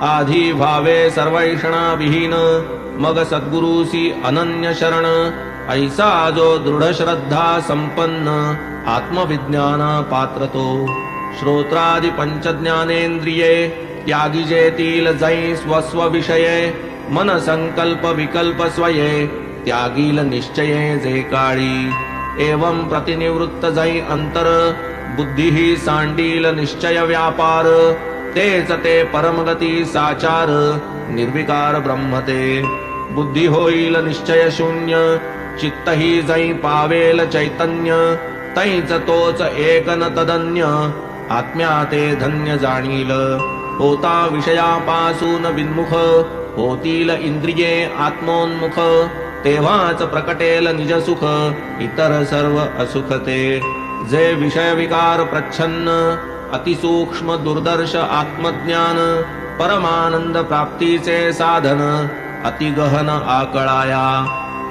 आधी भावे सर्वैषणा विहीन मग सद्गुरुसी अनन्य शरण ऐसा जो दृढ श्रद्धा संपन्न आत्मविज्ञान पात्रतो श्रोत्रादि पंच ज्ञानेंद्रिये त्यागी जेतील जै स्वस्व विषये मन संकल्प विकल्प स्वये त्यागील निश्चये जे काळी एवं प्रतिनिवृत्त जै अंतर बुद्धी ही सांडील निश्चय व्यापार तेच ते परमगती साचार निर्विकार ब्रह्मते बुद्धी होईल निश्चय शून्य चित्त ही जै पावेल चैतन्य तैच तोच एक न तदन्य आत्म्या ते धन्य जाणील होता विषयापासून विन्मुख होतील इंद्रिये आत्मोन्मुख तेव्हाच प्रकटेल निज सुख इतर सर्व असुख ते जे विषय विकार प्रच्छन्न अतिसूक्ष्म दुर्दर्श आत्मज्ञान परमानंद प्राप्तीचे साधन अतिगहन आकळाया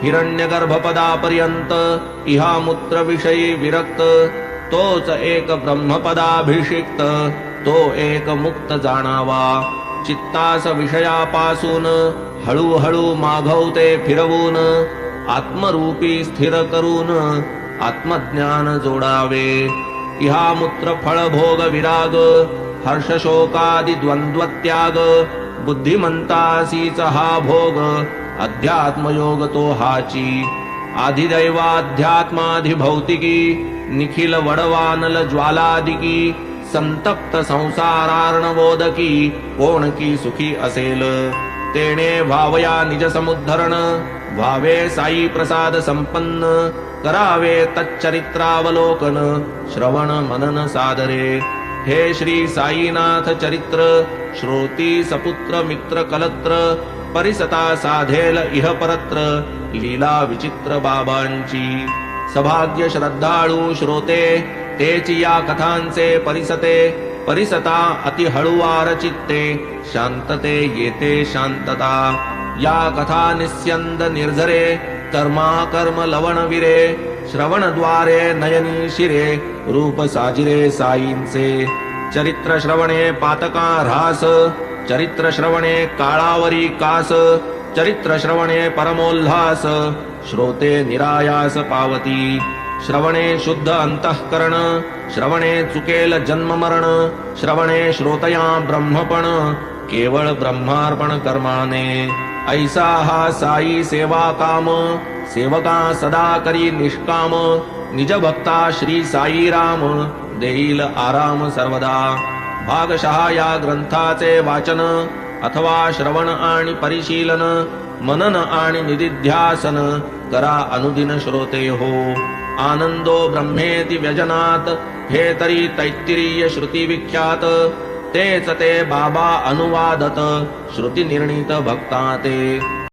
हिरण्यगर्भपदापर्यंत इहा मूत्र विषयी विरक्त तोच एक ब्रह्मपदाभिषिक्त तो एक मुक्त जाणावा चित्तास विषयापासून हळूहळू माघवते फिरवून आत्मरूपी स्थिर करून आत्मज्ञान जोडावे इहा मूत्र फळ भोग विराग हर्ष शोकादि द्वंद्व त्याग बुद्धिमंतासीच हा भोग अध्यात्मयोग तो हाची आधिदैवाध्यात्माधिभौतिकी निखिल वडवानल ज्वालादिकी संतप्त संसारार्णवोदकी कोण की सुखी असेल तेणे भावया निज समुद्धरण भावे साई प्रसाद संपन्न करावे तच्चरित्रावलोकन श्रवण मनन सादरे हे श्री साईनाथ चरित्र श्रोती सपुत्र मित्र कलत्र परिसता साधेल इह परत्र लीला विचित्र बाबांची सभाग्य श्रद्धाळू श्रोते तेची या कथांचे परिसते परिसता अति हळुवार चित्ते शांतते येते शांतता या कथा निस्यंद निर्झरे कर्मा कर्म लवण विरे श्रवणद्वारे नयनी शिरे रूप साजिरे साईंचे चरित्र श्रवणे पातका ऱ्हास चरित्र श्रवणे काळावरी कास चरित्र श्रवणे परमोल्हास श्रोते निरायास पावती श्रवणे शुद्ध अंतःकरण श्रवणे चुकेल जन्म मरण श्रवणे श्रोतया ब्रह्मपण केवळ ब्रह्मार्पण कर्माने ऐसा हा साई सेवा काम सेवका सदा करी निष्काम निज भक्ता श्री साई राम देईल आराम सर्वदा भागशः या ग्रंथाचे वाचन अथवा श्रवण आणि परिशीलन मनन आणि निदिध्यासन करा अनुदिन श्रोते हो आनंदो ब्रह्मेति व्यजनात हे तरी तैत्तिरीय श्रुती विख्यात तेच ते बाबा अनुवादत श्रुती निर्णित भक्ता ते